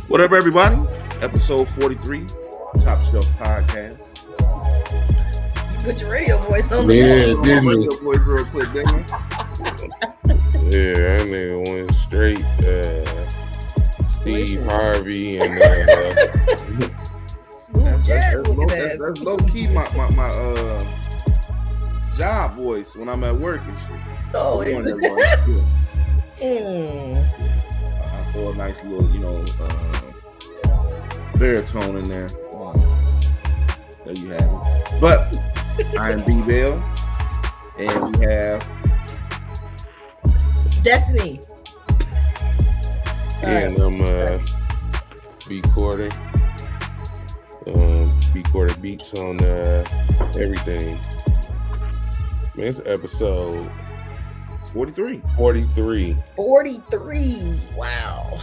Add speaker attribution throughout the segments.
Speaker 1: What up, everybody? Episode 43, Top Shelf Podcast.
Speaker 2: You put your radio voice on
Speaker 3: Yeah,
Speaker 2: the
Speaker 3: didn't he?
Speaker 1: Radio voice real quick, didn't
Speaker 3: Yeah, that nigga went straight Steve
Speaker 2: Listen.
Speaker 3: Harvey and
Speaker 2: Smooth jazz looking ass.
Speaker 1: that's low key my job voice when I'm at work and shit.
Speaker 2: Oh,
Speaker 1: I'm
Speaker 2: is
Speaker 1: doing
Speaker 2: it?
Speaker 1: that voice,
Speaker 2: Mm.
Speaker 1: I throw a nice little, baritone in there. There you have it. But I am B Bell, and we have
Speaker 2: Destiny.
Speaker 3: and I'm B Quarter. B Quarter beats on everything. Man, it's episode
Speaker 1: 43.
Speaker 3: 43.
Speaker 2: 43. Wow.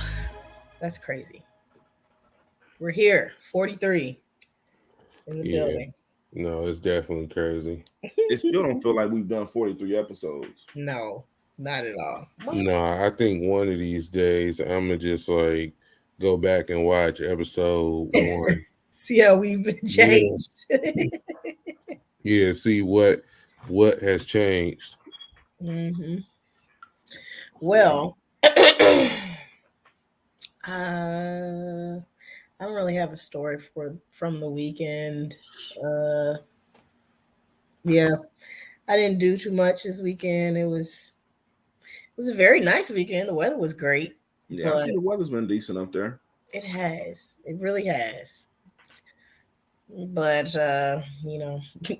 Speaker 2: That's crazy. We're here. 43 in the
Speaker 3: Yeah.
Speaker 2: building.
Speaker 3: No, it's definitely crazy.
Speaker 1: It still don't feel like we've done 43 episodes.
Speaker 2: No, not at all. What?
Speaker 3: No, I think one of these days I'm gonna just like go back and watch episode 1.
Speaker 2: See how we've been changed.
Speaker 3: Yeah, see what has changed.
Speaker 2: Mm-hmm. Well, I don't really have a story from the weekend. Yeah, I didn't do too much this weekend. It was a very nice weekend. The weather was great.
Speaker 1: Yeah, I see the weather's been decent up there.
Speaker 2: It has. It really has. But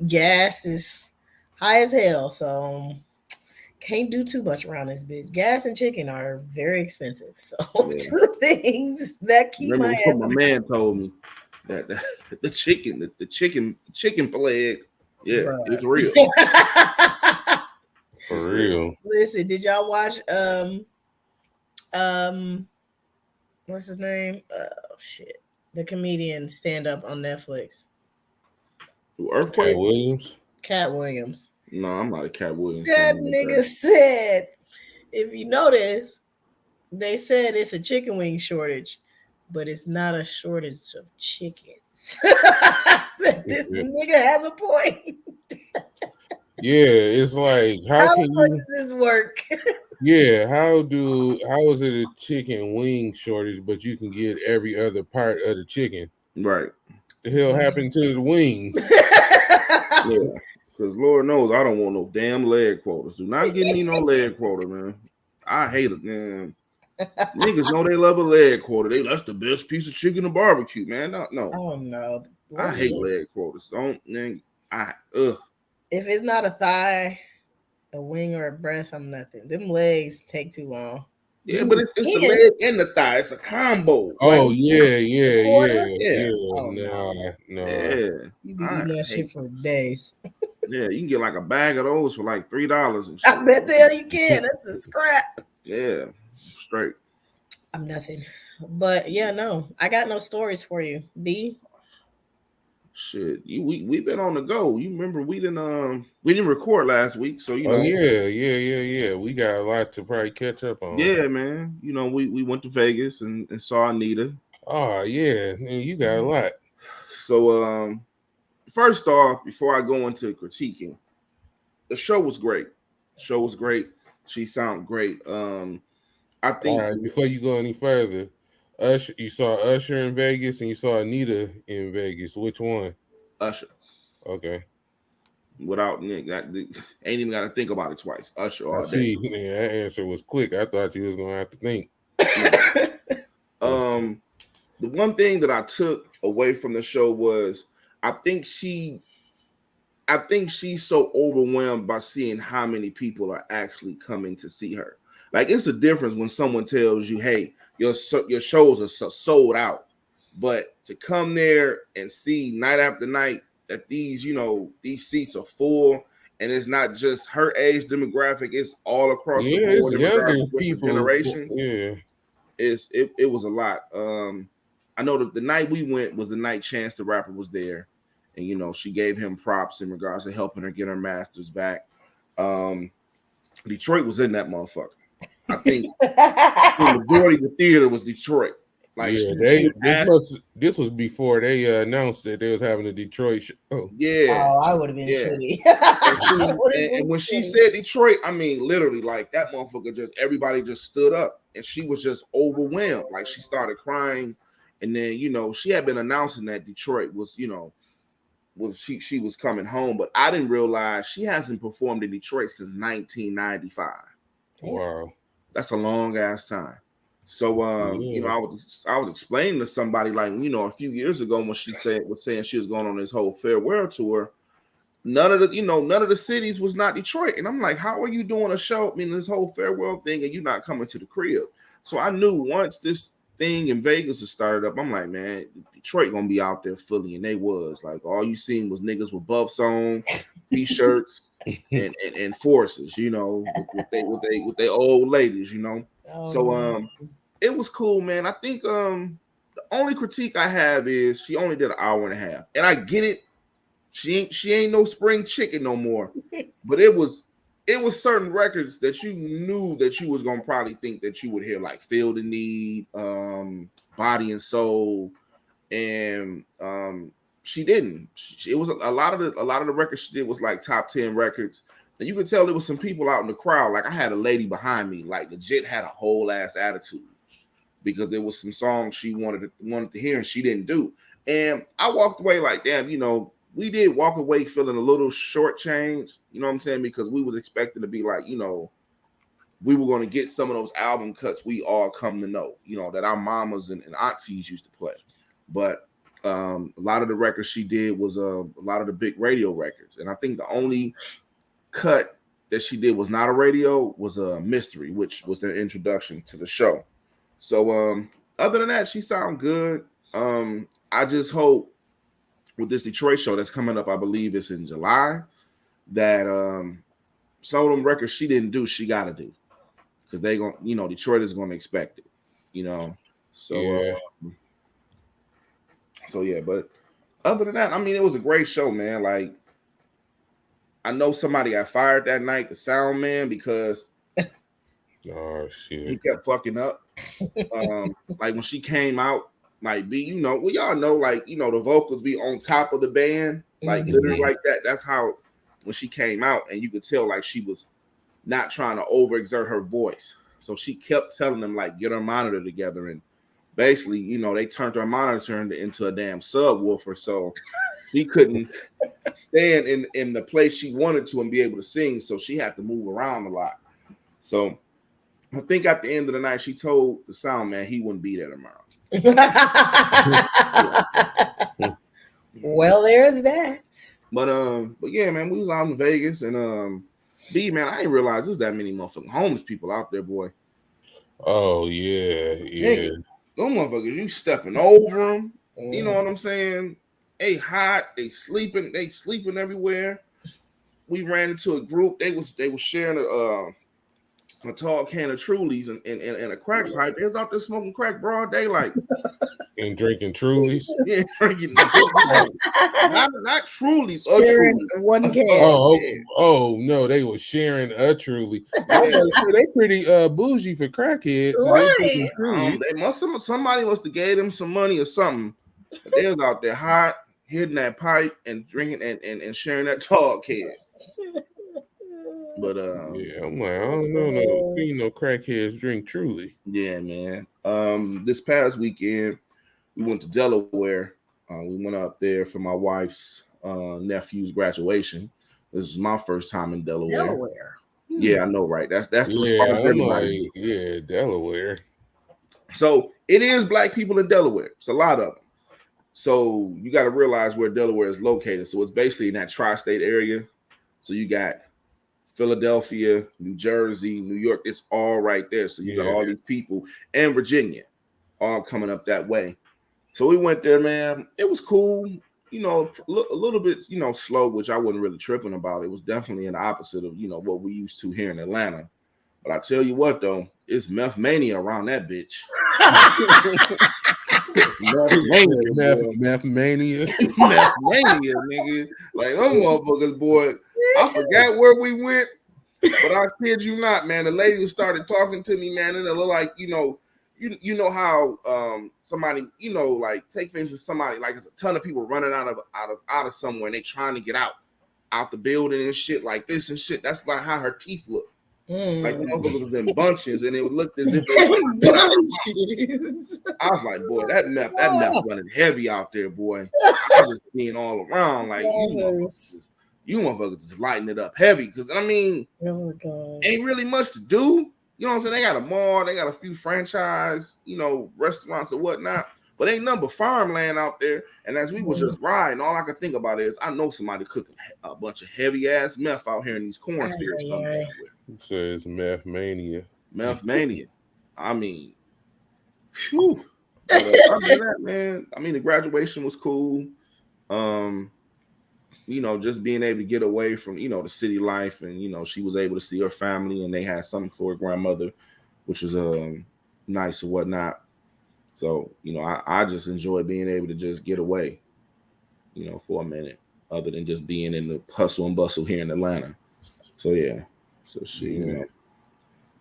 Speaker 2: gas is high as hell, so can't do too much around this bitch. Gas and chicken are very expensive. So
Speaker 1: Yeah.
Speaker 2: two things that keep
Speaker 1: Remember
Speaker 2: my
Speaker 1: what
Speaker 2: ass.
Speaker 1: my man told me that the chicken leg, yeah,
Speaker 2: Bruh.
Speaker 1: it's real.
Speaker 3: For real.
Speaker 2: Listen, did y'all watch what's his name? Oh shit. The comedian stand up on Netflix.
Speaker 1: Earthquake?
Speaker 3: Cat Williams.
Speaker 2: Cat Williams.
Speaker 1: No, I'm not a Cat Williams.
Speaker 2: That
Speaker 1: fan like
Speaker 2: nigga
Speaker 1: that.
Speaker 2: said, if you notice, they said it's a chicken wing shortage, but it's not a shortage of chickens. I said, this nigga has a point.
Speaker 3: Yeah, it's like how can
Speaker 2: does
Speaker 3: you?
Speaker 2: this work?
Speaker 3: Yeah, how is it a chicken wing shortage, but you can get every other part of the chicken?
Speaker 1: Right.
Speaker 3: The hell happened to the wings?
Speaker 1: Yeah. Because Lord knows I don't want no damn leg quotas. Do not give me no leg quota, man. I hate it, man. Niggas know they love a leg quota. That's the best piece of chicken to barbecue, man. No.
Speaker 2: Oh no.
Speaker 1: I hate leg quotas. If
Speaker 2: it's not a thigh, a wing, or a breast, I'm nothing. Them legs take too long.
Speaker 1: Yeah, but it's the leg and the thigh. It's a combo.
Speaker 3: Oh,
Speaker 1: like,
Speaker 3: yeah.
Speaker 1: Yeah.
Speaker 3: Oh,
Speaker 2: no.
Speaker 1: Yeah.
Speaker 2: You be eating that shit for days.
Speaker 1: Yeah, you can get like a bag of those for like $3 and shit.
Speaker 2: I bet the hell you can. That's the scrap.
Speaker 1: Yeah, straight.
Speaker 2: I'm nothing. But yeah, no. I got no stories for you. B?
Speaker 1: Shit. We've been on the go. You remember we didn't record last week, so you know.
Speaker 3: Oh, yeah. We got a lot to probably catch up on.
Speaker 1: Yeah, man. You know, we went to Vegas and saw Anita.
Speaker 3: Oh, yeah. Man, you got a lot.
Speaker 1: So first off, before I go into critiquing, the show was great. She sounded great. I think
Speaker 3: all right, before you go any further, you saw Usher in Vegas and you saw Anita in Vegas. Which one?
Speaker 1: Usher.
Speaker 3: Okay.
Speaker 1: Without Nick, ain't even got to think about it twice. Usher all day.
Speaker 3: See, that answer was quick. I thought you was gonna have to think.
Speaker 1: The one thing that I took away from the show was I think she's so overwhelmed by seeing how many people are actually coming to see her. Like, it's a difference when someone tells you, "Hey, your shows are sold out," but to come there and see night after night that these seats are full, and it's not just her age demographic; it's all across the board.
Speaker 3: It's younger people.
Speaker 1: Generations.
Speaker 3: Yeah,
Speaker 1: it was a lot. I know that the night we went was the night Chance the Rapper was there, and she gave him props in regards to helping her get her masters back. Detroit was in that motherfucker. I think the majority of the theater was Detroit. Like
Speaker 3: Yeah,
Speaker 1: she
Speaker 3: this was before they announced that they was having a Detroit show.
Speaker 1: yeah,
Speaker 2: Oh, I would have been
Speaker 1: yeah.
Speaker 2: shitty.
Speaker 1: And and when she said Detroit, I mean, literally, like that motherfucker everybody just stood up and she was just overwhelmed. Like she started crying. And then, she had been announcing that Detroit was, she was coming home, but I didn't realize she hasn't performed in Detroit since 1995.
Speaker 3: Wow.
Speaker 1: That's a long ass time. So I was explaining to somebody like, a few years ago when she was saying she was going on this whole farewell tour. None of the cities was not Detroit. And I'm like, how are you doing a show? I mean, this whole farewell thing and you're not coming to the crib. So I knew once this thing in Vegas was started up, I'm like, man, Detroit gonna be out there fully. And they was like, all you seen was niggas with buffs on, t-shirts, and forces, with they old ladies,
Speaker 2: Oh,
Speaker 1: So it was cool, man. I think the only critique I have is she only did an hour and a half. And I get it. She ain't no spring chicken no more. But it was certain records that you knew that you was gonna probably think that you would hear, like Feel the Need, Body and Soul, and she didn't. It was a lot of the records she did was like top 10 records. And you could tell there was some people out in the crowd. Like I had a lady behind me, like legit had a whole ass attitude because there was some songs she wanted to hear and she didn't do. And I walked away like, damn, we did walk away feeling a little shortchanged, you know what I'm saying? Because we was expecting to be like, we were going to get some of those album cuts we all come to know, that our mamas and aunties used to play. But a lot of the records she did was a lot of the big radio records. And I think the only cut that she did was not a radio was a Mystery, which was their introduction to the show. So other than that, she sound good. I just hope with this Detroit show that's coming up, I believe it's in July, that some of them records she didn't do, she got to do. Because they going Detroit is going to expect it, So,
Speaker 3: yeah.
Speaker 1: So yeah, but other than that, I mean, it was a great show, man. Like, I know somebody got fired that night, the sound man, because
Speaker 3: Oh shit.
Speaker 1: he kept fucking up. Like when she came out, like y'all know, like, the vocals be on top of the band, like literally like that. That's how when she came out, and you could tell like she was not trying to overexert her voice. So she kept telling them like get her monitor together, and basically, they turned her monitor into a damn subwoofer, so she couldn't stand in the place she wanted to and be able to sing. So she had to move around a lot. So I think at the end of the night, she told the sound man he wouldn't be there tomorrow.
Speaker 2: Well, there's that.
Speaker 1: But yeah, man, we was out in Vegas, and B, man, I didn't realize there's that many motherfucking homeless people out there, boy.
Speaker 3: Oh yeah.
Speaker 1: Hey, those motherfuckers, you stepping over them. You know what I'm saying? They hot, they sleeping everywhere. We ran into a group. They was sharing a tall can of Trulies and a crack pipe. They was out there smoking crack broad daylight.
Speaker 3: And drinking Trulies.
Speaker 1: Yeah, drinking not Trulies, a
Speaker 2: Sharing
Speaker 1: Truly.
Speaker 2: one can.
Speaker 3: Oh no, they were sharing a Truly. They pretty bougie for crackheads. So
Speaker 2: Right.
Speaker 1: They somebody must have gave them some money or something. But they was out there hot, hitting that pipe and drinking and sharing that tall can. But
Speaker 3: yeah, I'm like, I don't know, no crackheads drink Truly.
Speaker 1: Yeah, man. This past weekend we went to Delaware. We went up there for my wife's nephew's graduation. This is my first time in Delaware. Yeah, I know, right? That's the response of everybody.
Speaker 3: Yeah, Delaware.
Speaker 1: So it is black people in Delaware. It's a lot of them. So you got to realize where Delaware is located. So it's basically in that tri-state area. So you got Philadelphia, New Jersey, New York. It's all right there. So you got all these people, and Virginia all coming up that way. So we went there, man. It was cool. A little bit, slow, which I wasn't really tripping about. It was definitely an opposite of, what we used to here in Atlanta. But I tell you what, though, it's meth mania around that bitch.
Speaker 3: Meth mania,
Speaker 1: nigga. Like, them motherfuckers, boy. I forgot where we went, but I kid you not, man. The lady started talking to me, man, and it looked like, you know how somebody, you know, like take for instance somebody like there's a ton of people running out of somewhere and they trying to get out the building and shit like this and shit. That's like how her teeth look. Like the motherfuckers was in bunches and it looked as if they were trying to get out. I was like, boy, that meth running heavy out there, boy. I was seeing all around like you motherfuckers is lighting it up heavy because I mean, ain't really much to do. You know what I'm saying? They got a mall, they got a few franchise, you know, restaurants or whatnot, but ain't nothing but farmland out there. And as we was just riding, all I could think about is I know somebody cooking a bunch of heavy ass meth out here in these cornfields somewhere.
Speaker 3: It says meth mania.
Speaker 1: Meth mania. I mean, phew. But other than that, man, I mean, the graduation was cool. You know, just being able to get away from, you know, the city life and, you know, she was able to see her family and they had something for her grandmother, which was nice and whatnot. So, you know, I just enjoy being able to just get away, you know, for a minute, other than just being in the hustle and bustle here in Atlanta. So, yeah. So, shit, you know,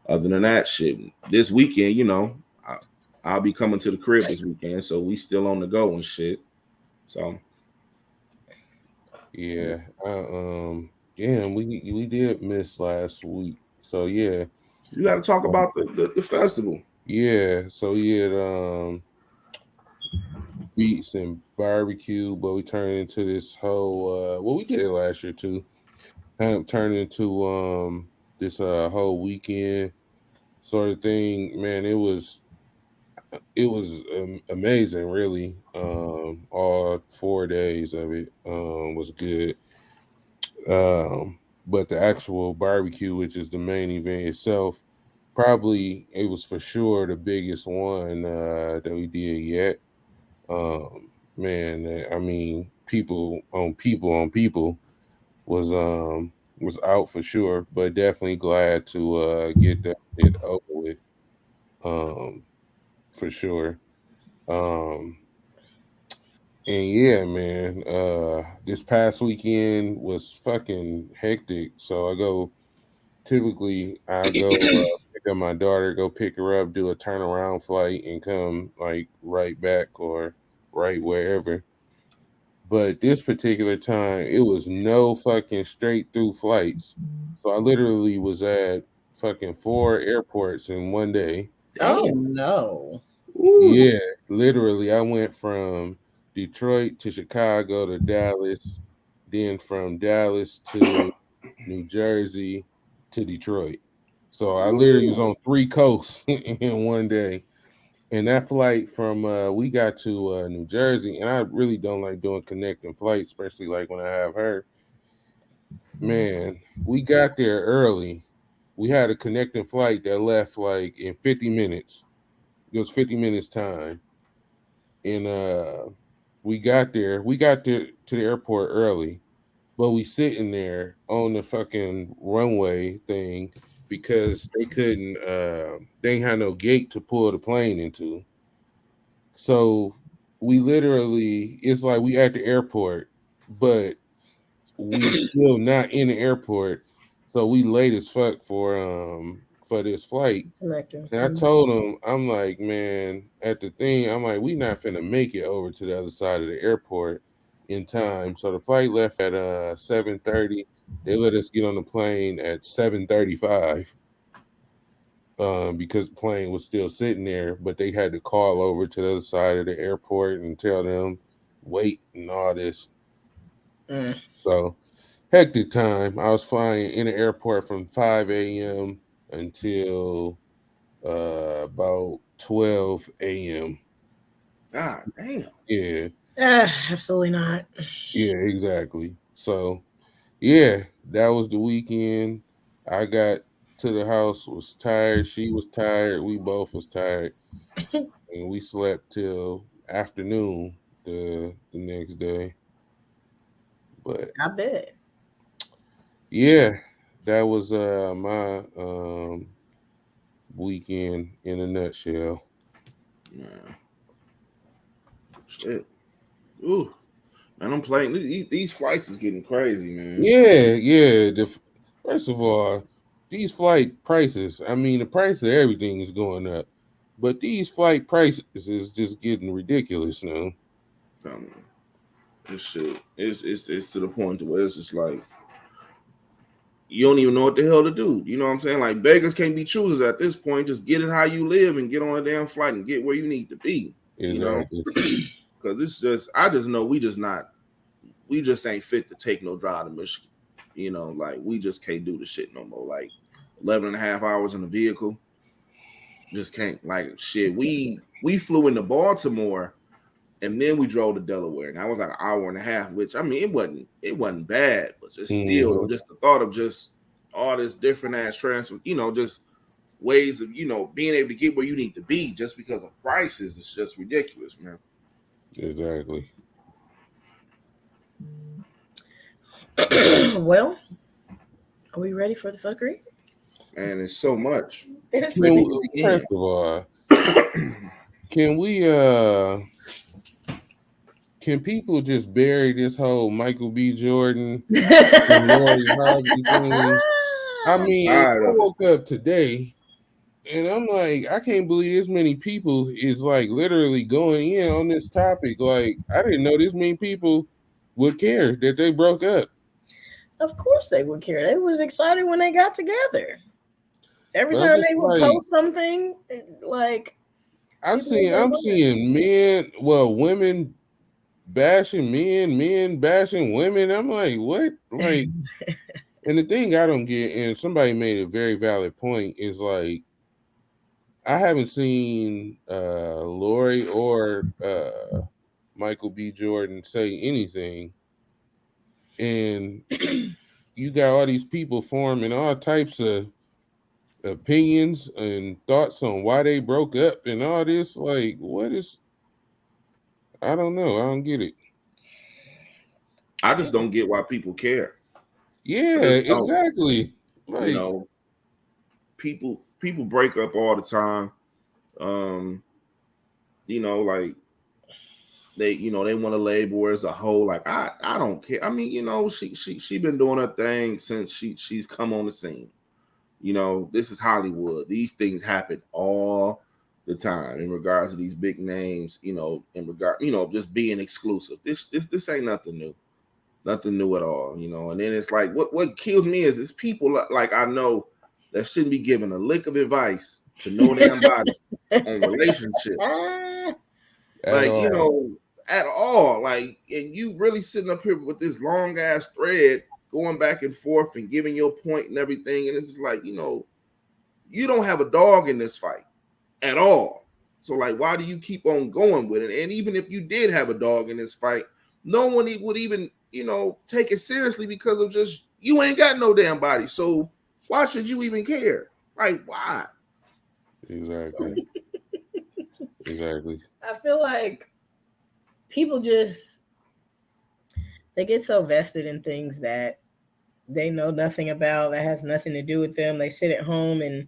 Speaker 1: other than that, shit, this weekend, you know, I'll be coming to the crib this weekend. So, we still on the go and shit. So,
Speaker 3: yeah, we did miss last week. So, yeah.
Speaker 1: You got to talk about the festival.
Speaker 3: Yeah, so we had beats and barbecue, but we turned into this whole well, we did it last year too. Kind of turned into this whole weekend sort of thing. Man, it was amazing, really. All 4 days of it was good. But the actual barbecue, which is the main event itself, probably it was for sure the biggest one that we did yet. Man, I mean, people was out for sure, but definitely glad to get that shit over with. Um, for sure. Um, and yeah, man, this past weekend was fucking hectic. So typically I go pick up my daughter, go pick her up, do a turnaround flight, and come like right back or right wherever. But this particular time, it was no fucking straight through flights. So I literally was at fucking 4 airports in one day.
Speaker 2: Oh no.
Speaker 1: Ooh.
Speaker 3: Yeah, literally. I went from Detroit to Chicago to Dallas, then from Dallas to New Jersey to Detroit. So I literally was on 3 coasts in one day. And that flight from we got to New Jersey, and I really don't like doing connecting flights, especially like when I have her. Man, we got there early. We had a connecting flight that left like in 50 minutes. It was 50 minutes time. And we got there to the airport early, but we sitting there on the fucking runway thing because they ain't had no gate to pull the plane into. So we literally, it's like we at the airport, but we still not in the airport. So we late as fuck for this flight. And I told him, I'm like, man, at the thing, I'm like, we not finna make it over to the other side of the airport in time. So the flight left at 7:30. They let us get on the plane at 7:35. Because the plane was still sitting there, but they had to call over to the other side of the airport and tell them wait and all this. So hectic time. I was flying in the airport from 5 a.m. until about 12 a.m.
Speaker 1: God damn.
Speaker 3: Yeah.
Speaker 2: Absolutely not.
Speaker 3: Yeah, exactly. So yeah, that was the weekend. I got to the house, was tired. She was tired. We both was tired. And we slept till afternoon the next day. But
Speaker 2: I bet.
Speaker 3: yeah, that was my weekend in a nutshell.
Speaker 1: Man. Shit. Ooh. Man, I'm playing. These flights is getting crazy, man.
Speaker 3: Yeah. First of all, these flight prices. I mean, the price of everything is going up. But these flight prices is just getting ridiculous now.
Speaker 1: This shit, it's to the point to where it's just like you don't even know what the hell to do. You know what I'm saying? Like beggars can't be choosers at this point. Just get it how you live and get on a damn flight and get where you need to be.
Speaker 3: Exactly.
Speaker 1: Because it's just, I just know we just ain't fit to take no drive to Michigan. Like we just can't do the shit no more. Like 11 and a half hours in a vehicle, just can't. Like shit, we flew into Baltimore and then we drove to Delaware, and that was like an hour and a half. Which I mean, it wasn't bad, but just still, just the thought of just all this different ass transfer, just ways of being able to get where you need to be just because of prices is just ridiculous, man.
Speaker 3: Exactly.
Speaker 2: Well, are we ready for the fuckery?
Speaker 1: And it's so much.
Speaker 3: First of all, can we can people just bury this whole Michael B. Jordan and Lori Harvey thing? I mean, I woke up today and I'm like, I can't believe this many people is like literally going in on this topic. Like, I didn't know this many people would care that they broke up.
Speaker 2: Of course they would care. They was excited when they got together. Every time they would post something, like
Speaker 3: I'm seeing women bashing men bashing women. I'm like, what? Like, and the thing I don't get, and somebody made a very valid point, is like, I haven't seen Lori or Michael B. Jordan say anything, and you got all these people forming all types of opinions and thoughts on why they broke up and all this. Like, what is? I don't know. I don't get it.
Speaker 1: I just don't get why people care.
Speaker 3: Yeah, exactly. Like,
Speaker 1: people break up all the time. Like they want to label her as a whole. Like I don't care. I mean, she been doing her thing since she's come on the scene. This is Hollywood. These things happen all the time in regards to these big names, in regard, just being exclusive. This ain't nothing new. Nothing new at all, and then it's like what kills me is people like I know that shouldn't be given a lick of advice to no damn body on relationships. At all. Like, and you really sitting up here with this long ass thread going back and forth and giving your point and everything. And it's like, you don't have a dog in this fight at all. So like, why do you keep on going with it? And even if you did have a dog in this fight, no one would even, take it seriously because of just, you ain't got no damn body. So why should you even care? Like, why?
Speaker 3: Exactly. Exactly.
Speaker 2: I feel like people they get so vested in things that they know nothing about, that has nothing to do with them. They sit at home and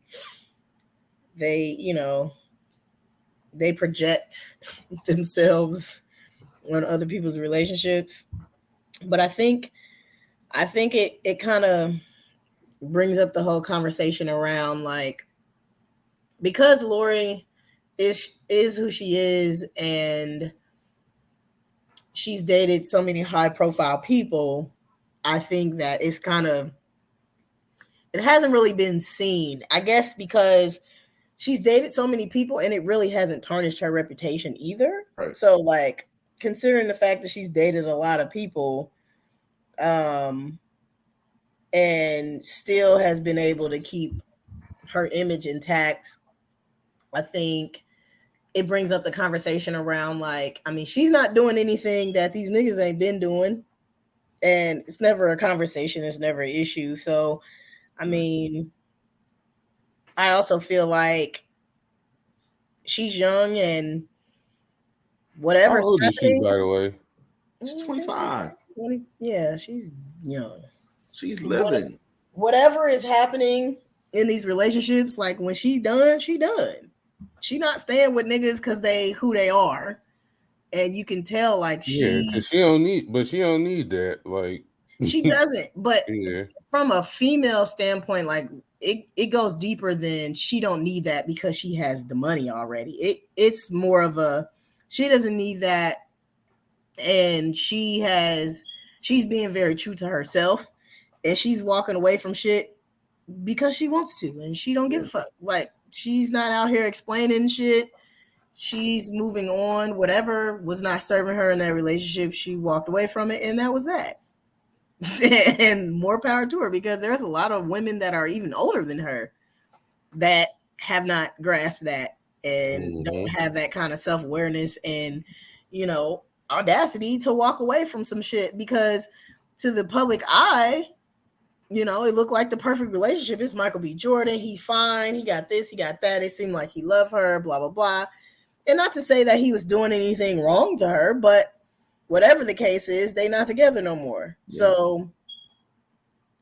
Speaker 2: they project themselves on other people's relationships. But I think it kind of brings up the whole conversation around, like, because Lori is who she is and she's dated so many high profile people, I think that it hasn't really been seen, I guess, because she's dated so many people and it really hasn't tarnished her reputation either.
Speaker 1: Right.
Speaker 2: So like, considering the fact that she's dated a lot of people, and still has been able to keep her image intact, I think it brings up the conversation around, like, I mean, she's not doing anything that these niggas ain't been doing, and it's never a conversation, it's never an issue. So, I mean, I also feel like she's young and whatever's
Speaker 3: How old
Speaker 2: happening.
Speaker 3: Is she, by the way?
Speaker 1: She's 25.
Speaker 2: 20, yeah, she's young.
Speaker 1: She's living.
Speaker 2: Whatever is happening in these relationships, like, when she done, she done. She not staying with niggas because they who they are. And you can tell, like,
Speaker 3: she don't need that. Like,
Speaker 2: she doesn't. But
Speaker 3: yeah.
Speaker 2: from a female standpoint, like, it goes deeper than she don't need that because she has the money already. It's more of a she doesn't need that, and she's being very true to herself, and she's walking away from shit because she wants to, and she don't give a fuck. Like she's not out here explaining shit. She's moving on. Whatever was not serving her in that relationship, she walked away from it, and that was that. And more power to her, because there's a lot of women that are even older than her that have not grasped that and don't have that kind of self-awareness and, you know, audacity to walk away from some shit, because to the public eye, you know, it looked like the perfect relationship. It's Michael B. Jordan. He's fine. He got this, he got that. It seemed like he loved her, blah, blah, blah. And not to say that he was doing anything wrong to her, but whatever the case is, they not together no more. Yeah. So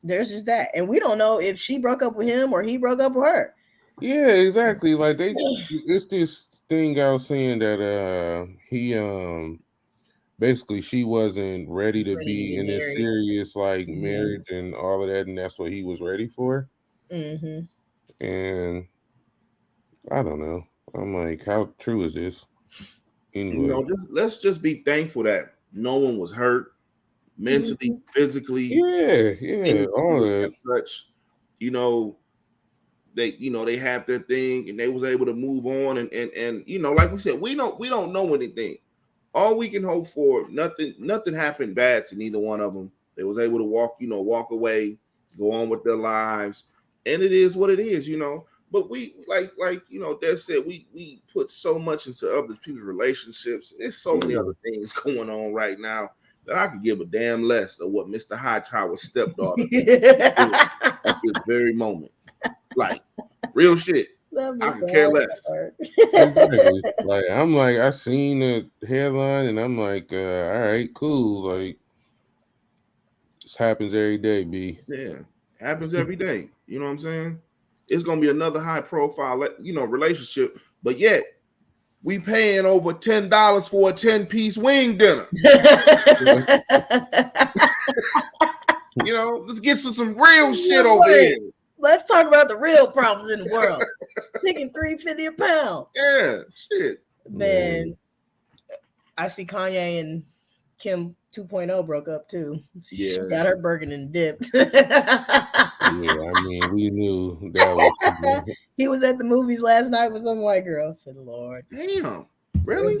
Speaker 2: there's just that. And we don't know if she broke up with him or he broke up with her.
Speaker 3: Yeah, exactly. Like it's this thing I was saying that he basically she wasn't ready to be in this serious like marriage and all of that, and that's what he was ready for. And I don't know. I'm like, how true is this? Anyway,
Speaker 1: you know, let's just be thankful that no one was hurt mentally, physically.
Speaker 3: Yeah, all that.
Speaker 1: Such, you know, they have their thing and they was able to move on and you know, like we said, we don't know anything. All we can hope for, nothing happened bad to neither one of them. They was able to walk away, go on with their lives, and it is what it is, you know. But we like you know, Des said, we put so much into other people's relationships. There's so many other things going on right now that I could give a damn less of what Mr. Hightower's stepdaughter at this very moment. Like real shit. I could care less.
Speaker 3: Exactly. Like I'm like, I seen the headline and I'm like, all right, cool. Like this happens every day, B.
Speaker 1: Yeah, happens every day. You know what I'm saying? It's gonna be another high profile, you know, relationship, but yet we paying over $10 for a 10-piece wing dinner. You know, let's get to some real shit over here.
Speaker 2: Let's talk about the real problems in the world. Chicken $3.50 a pound.
Speaker 1: Yeah, shit.
Speaker 2: Man, I see Kanye and Kim 2.0 broke up too. She got her burger and dipped.
Speaker 3: Yeah, I mean, we knew that was.
Speaker 2: He was at the movies last night with some white girl. I said, Lord.
Speaker 1: Damn. Really?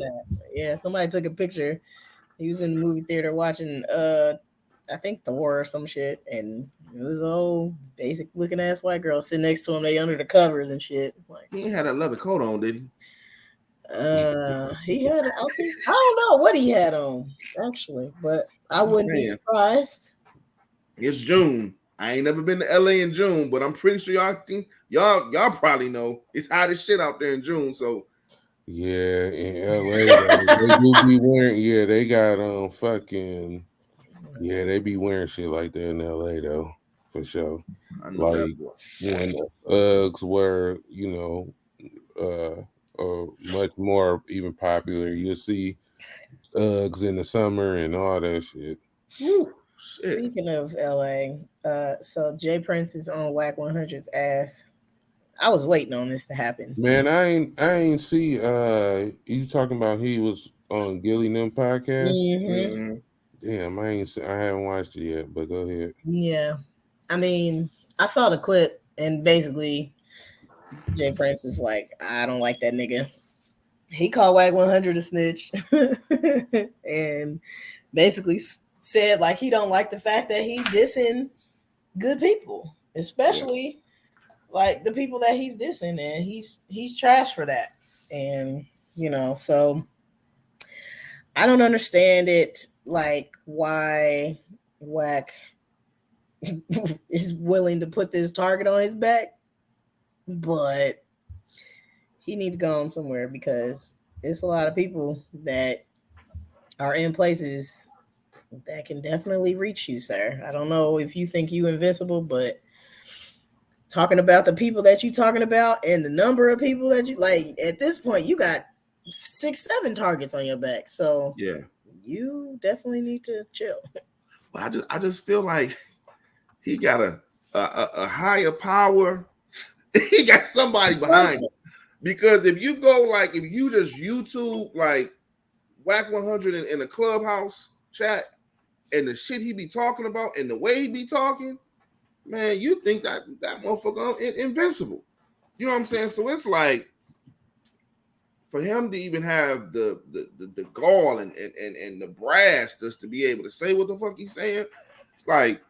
Speaker 2: Yeah, somebody took a picture. He was in the movie theater watching I think Thor or some shit, and it was an old basic looking ass white girl sitting next to him. They under the covers and shit. Like,
Speaker 1: he ain't had a leather coat on, did he?
Speaker 2: He had. I don't know what he had on actually, but I wouldn't be surprised.
Speaker 1: It's June. I ain't never been to LA in June, but I'm pretty sure y'all probably know it's hot as shit out there in June. So
Speaker 3: yeah, in LA they do be wearing. Yeah, they got fucking. Yeah, they be wearing shit like that in LA though, for sure. Like when Uggs were, you know, much more even popular. You'll see Uggs in the summer and all that shit.
Speaker 1: Woo,
Speaker 2: speaking of LA, so Jay Prince is on Whack 100's ass. I was waiting on this to happen.
Speaker 3: Man, I ain't see you talking about he was on Gilly and them podcast. Damn, I haven't watched it yet, but go ahead.
Speaker 2: Yeah. I mean, I saw the clip and basically Jay Prince is like, I don't like that nigga. He called Whack 100 a snitch and basically said like he don't like the fact that he dissing good people, especially like the people that he's dissing, and he's trash for that. And you know, so I don't understand it, like why Whack is willing to put this target on his back, but he needs to go on somewhere because it's a lot of people that are in places that can definitely reach you, sir. I don't know if you think you invincible, but talking about the people that you talking about and the number of people that you like at this point, you got 6-7 targets on your back. So
Speaker 1: yeah,
Speaker 2: you definitely need to chill.
Speaker 1: Well, I just feel like he got a higher power He got somebody behind him. Because if you go like, if you just YouTube like Whack 100 in the clubhouse chat and the shit he be talking about and the way he be talking, man, you think that motherfucker invincible. You know what I'm saying? So it's like, for him to even have the gall and the brass just to be able to say what the fuck he's saying, it's like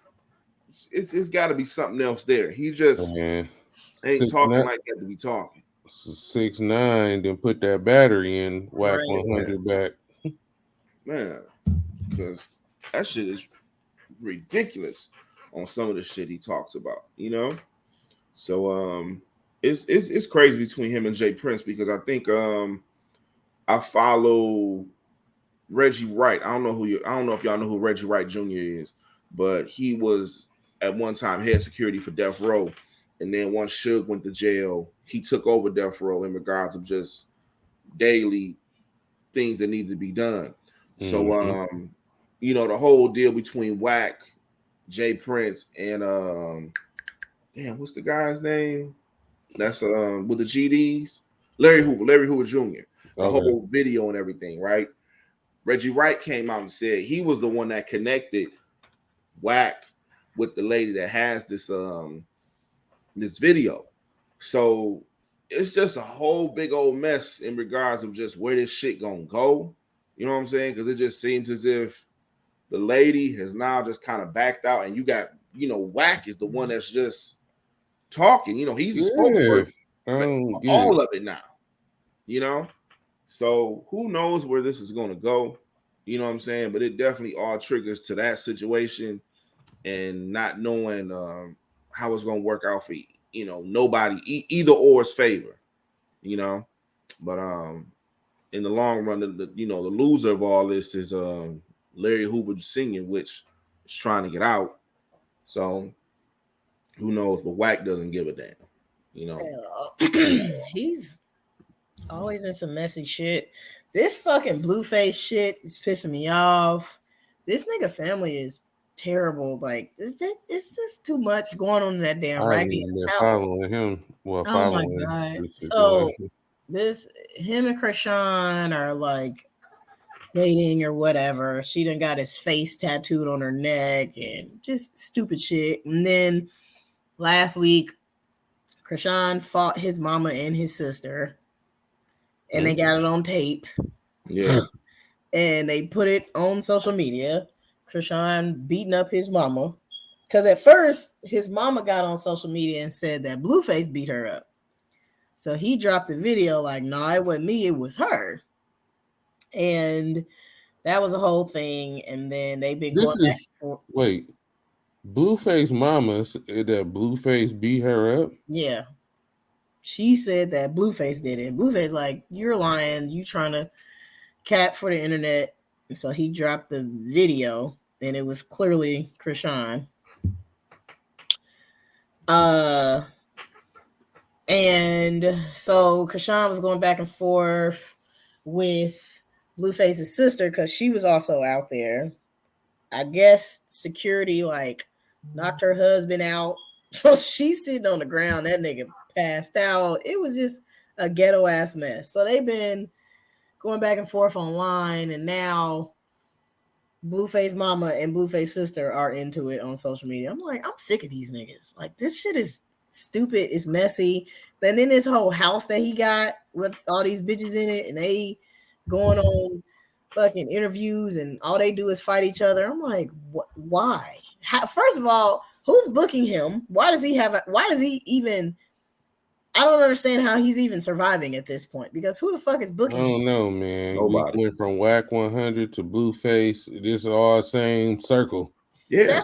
Speaker 1: it's got to be something else there. He just ain't talking like that to be talking.
Speaker 3: 6'9", then put that battery in, Whack 100 back.
Speaker 1: Man, because that shit is ridiculous on some of the shit he talks about, you know. So it's crazy between him and Jay Prince, because I think I follow Reggie Wright. I don't know if y'all know who Reggie Wright Jr. is, but he was at one time head security for Death Row, and then once Suge went to jail, he took over Death Row in regards of just daily things that need to be done. So you know, the whole deal between Whack, Jay Prince, and damn, what's the guy's name? That's with the GDs, Larry Hoover Jr. The whole video and everything, right? Reggie Wright came out and said he was the one that connected Whack with the lady that has this this video. So it's just a whole big old mess in regards of just where this shit gonna go. You know what I'm saying? Because it just seems as if the lady has now just kind of backed out, and you got, you know, Whack is the one that's just talking. You know, he's a spokesperson for all of it now. You know, so who knows where this is going to go? You know what I'm saying? But it definitely all triggers to that situation, and not knowing how it's going to work out for, you know, nobody, either or's favor. You know, but in the long run, the you know, the loser of all this is Larry Hoover Sr., which is trying to get out. So who knows? But Whack doesn't give a damn. You know,
Speaker 2: he's always in some messy shit. This fucking Blueface shit is pissing me off. This nigga family is terrible. Like, it's just too much going on in that damn raggedy house.
Speaker 3: Following him. Well, following
Speaker 2: oh my God.
Speaker 3: So
Speaker 2: him and Krishan are like dating or whatever. She done got his face tattooed on her neck and just stupid shit. And then last week, Krishan fought his mama and his sister, and they got it on tape.
Speaker 1: Yeah.
Speaker 2: And they put it on social media. Krishan beating up his mama. Because at first, his mama got on social media and said that Blueface beat her up. So he dropped the video like, no, it wasn't me, it was her. And that was a whole thing. And then they've been going back and forth.
Speaker 3: Wait, Blueface mama said that Blueface beat her up?
Speaker 2: Yeah. She said that Blueface did it. Blueface like, you're lying. You trying to cap for the internet. And so he dropped the video, and it was clearly Krishan. And so Krishan was going back and forth with Blueface's sister because she was also out there. I guess security like knocked her husband out. So she's sitting on the ground. That nigga passed out. It was just a ghetto ass mess. So they've been going back and forth online, and now Blueface mama and Blueface sister are into it on social media. I'm like, I'm sick of these niggas. Like, this shit is stupid. It's messy. And then this whole house that he got with all these bitches in it, and they going on fucking interviews, and all they do is fight each other. I'm like, what? Why? First of all, who's booking him? Why does he even? I don't understand how he's even surviving at this point, because who the fuck is booking him?
Speaker 3: I don't know, man.
Speaker 1: Nobody.
Speaker 3: We went from Whack 100 to Blueface. This is all same circle.
Speaker 1: Yeah.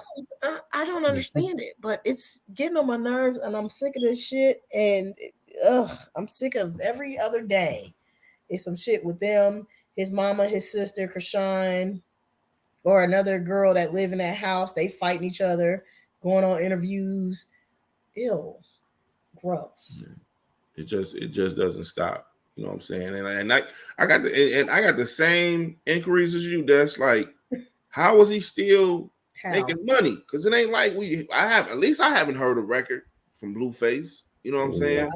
Speaker 2: I don't understand it, but it's getting on my nerves, and I'm sick of this shit. And I'm sick of every other day. It's some shit with them, his mama, his sister, Krishan, or another girl that live in that house. They fighting each other, going on interviews. Ew. Gross.
Speaker 1: It just doesn't stop. You know what I'm saying? And I got the same inquiries as you. That's like, how is he still making money? Because it ain't like I haven't heard a record from Blueface. You know what I'm
Speaker 3: Yeah.
Speaker 1: saying?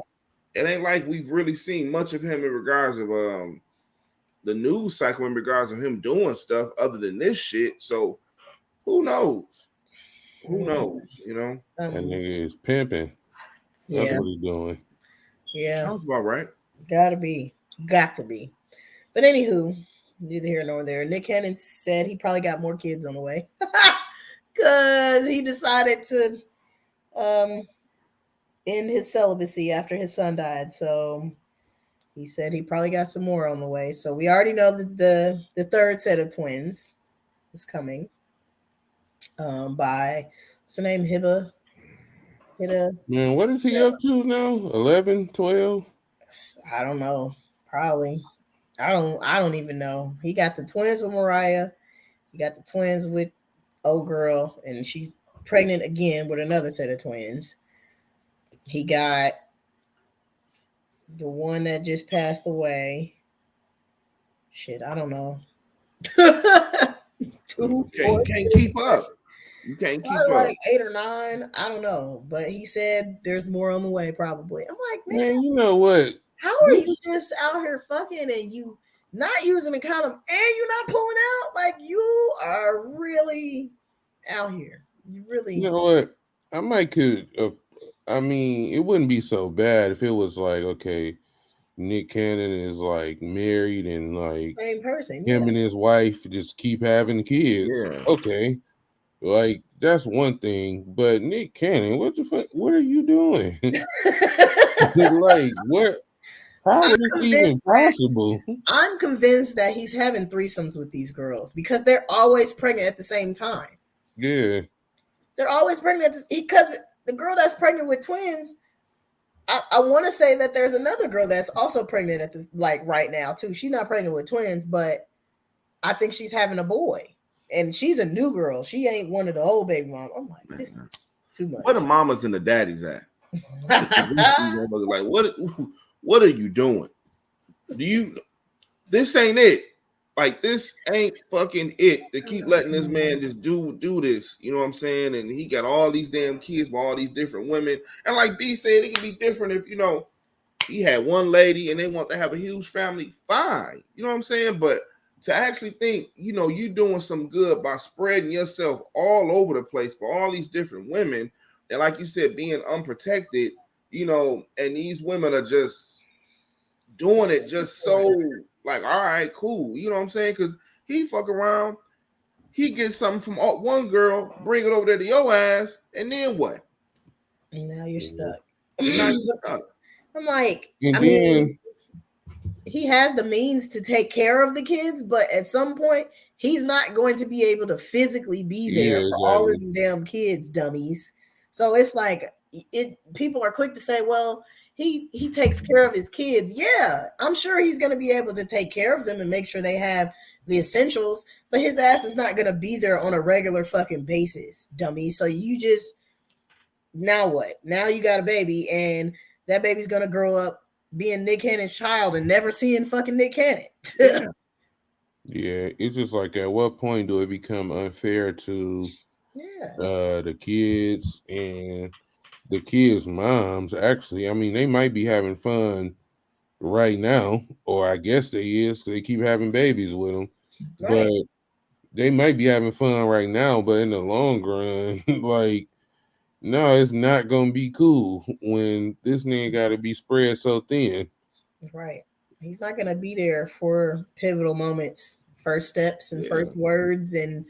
Speaker 1: It ain't like we've really seen much of him in regards of the news cycle in regards of him doing stuff other than this shit. So who knows? Who knows? You know?
Speaker 3: That
Speaker 2: Um,
Speaker 3: nigga is pimping. That's
Speaker 2: yeah,
Speaker 3: what he doing.
Speaker 2: yeah,
Speaker 1: Sounds about right.
Speaker 2: gotta be, got to be. But anywho, neither here nor there. Nick Cannon said he probably got more kids on the way because he decided to um, end his celibacy after his son died. So he said he probably got some more on the way. So we already know that the third set of twins is coming by what's her name, Hida.
Speaker 3: Man, what is he up to now? 11, 12?
Speaker 2: I don't know. Probably. I don't even know. He got the twins with Mariah. He got the twins with old girl, and she's pregnant again with another set of twins. He got the one that just passed away. Shit, I don't know. Two,
Speaker 1: You
Speaker 2: four,
Speaker 1: can't
Speaker 2: six,
Speaker 1: keep up. You can't keep
Speaker 2: probably
Speaker 1: up.
Speaker 2: like 8 or 9. I don't know, but he said there's more on the way. Probably. I'm like, man,
Speaker 3: Man, you know what?
Speaker 2: how are you
Speaker 3: This,
Speaker 2: just out here fucking and you not using a condom and you not pulling out? Like you are really out here. You
Speaker 3: you
Speaker 2: really
Speaker 3: know what? I might could. I mean, it wouldn't be so bad if it was like, okay, Nick Cannon is like married and like
Speaker 2: same person. Yeah.
Speaker 3: him and his wife just keep having kids.
Speaker 1: Yeah.
Speaker 3: Okay, like that's one thing. But Nick Cannon, what the fuck? What are you doing? Like what? How
Speaker 2: I'm
Speaker 3: is this even
Speaker 2: convinced that
Speaker 3: possible?
Speaker 2: I'm convinced that he's having threesomes with these girls because they're always pregnant at the same time.
Speaker 3: Yeah,
Speaker 2: They're always pregnant because the girl that's pregnant with twins. I want to say that there's another girl that's also pregnant at this like right now too. She's not pregnant with twins, but I think she's having a boy, and she's a new girl. She ain't one of the old baby moms. I'm like, this is too
Speaker 1: Where the
Speaker 2: much.
Speaker 1: mamas and the daddies at? Like what are you doing? Do you this ain't it? Like this ain't fucking it. To keep letting this man just do this, you know what I'm saying? And he got all these damn kids by all these different women. And like B said, it can be different if he had one lady and they want to have a huge family. Fine, you know what I'm saying? But to actually think, you doing some good by spreading yourself all over the place for all these different women, and like you said, being unprotected, and these women are just doing it just so like, all right, cool. You know what I'm saying? Because he fuck around, he gets something from one girl, bring it over there to your ass, and then what?
Speaker 2: Now you're stuck.
Speaker 1: Now you stuck.
Speaker 2: I'm like,
Speaker 3: and
Speaker 2: I mean,
Speaker 3: then
Speaker 2: he has the means to take care of the kids, but at some point, he's not going to be able to physically be
Speaker 3: yeah,
Speaker 2: there for all of
Speaker 3: exactly.
Speaker 2: them damn kids, dummies. So it's like people are quick to say, well, he takes care of his kids. Yeah, I'm sure he's going to be able to take care of them and make sure they have the essentials, but his ass is not going to be there on a regular fucking basis, dummy. So you just now what? Now you got a baby, and that baby's gonna grow up being Nick Cannon's child and never seeing fucking Nick Cannon.
Speaker 1: Yeah.
Speaker 3: Yeah, it's just like at what point do it become unfair to
Speaker 2: Yeah,
Speaker 3: the kids and the kids' moms? Actually, I mean, they might be having fun right now, or I guess they is 'cause they keep having babies with them. But
Speaker 2: right,
Speaker 3: they might be having fun right now, but in the long run, like, no, it's not gonna be cool when this nigga got to be spread so thin.
Speaker 2: right. He's not gonna be there for pivotal moments, first steps and
Speaker 1: Yeah.
Speaker 2: first words, and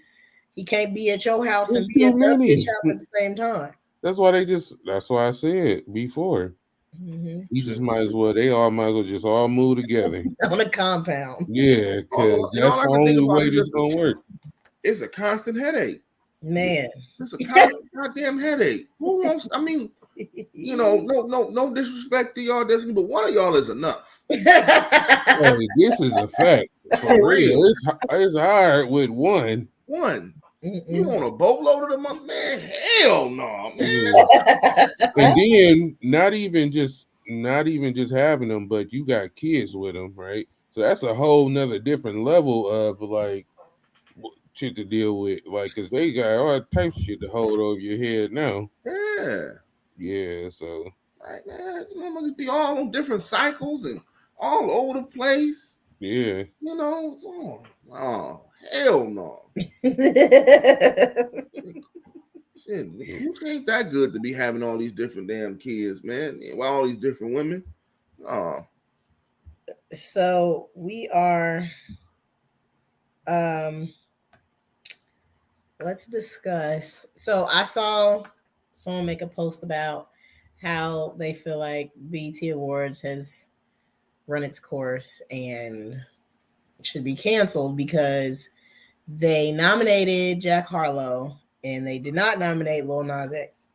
Speaker 2: he can't be at your house and
Speaker 3: It's
Speaker 2: be
Speaker 3: too
Speaker 2: at the bitch
Speaker 3: many.
Speaker 2: house at the same time.
Speaker 3: That's why they just. That's why I said before.
Speaker 2: Mm-hmm.
Speaker 3: You just might as well. They all might as well just all move together.
Speaker 2: On a compound,
Speaker 3: Yeah, because
Speaker 1: And all
Speaker 3: that's
Speaker 1: I
Speaker 3: the
Speaker 1: can think
Speaker 3: only
Speaker 1: about
Speaker 3: way
Speaker 1: is
Speaker 3: this
Speaker 1: just
Speaker 3: gonna work.
Speaker 1: it's a constant headache.
Speaker 2: man.
Speaker 1: It's a constant goddamn headache. Who wants? I mean, no disrespect to y'all, Destiny, but one of y'all is enough.
Speaker 3: Hey, this is a fact for
Speaker 1: For
Speaker 3: real.
Speaker 1: real.
Speaker 3: It's hard with one.
Speaker 1: One. You
Speaker 2: Mm-mm.
Speaker 1: want a boatload of them up, man? Hell no, man.
Speaker 3: Yeah. And then not even just having them, but you got kids with them, right? So that's a whole nother different level of like shit to deal with, like, cause they got all types of shit to hold over your head now.
Speaker 1: Yeah.
Speaker 3: Yeah, so
Speaker 1: Like, man, you motherfuckers be all on different cycles and all over the place.
Speaker 3: Yeah.
Speaker 1: You know, oh hell no. Shit, who ain't that good to be having all these different damn kids, man? With all these different women. Oh,
Speaker 2: So we are let's discuss. So I saw someone make a post about how they feel like BET Awards has run its course and should be canceled because they nominated Jack Harlow and they did not nominate Lil Nas X.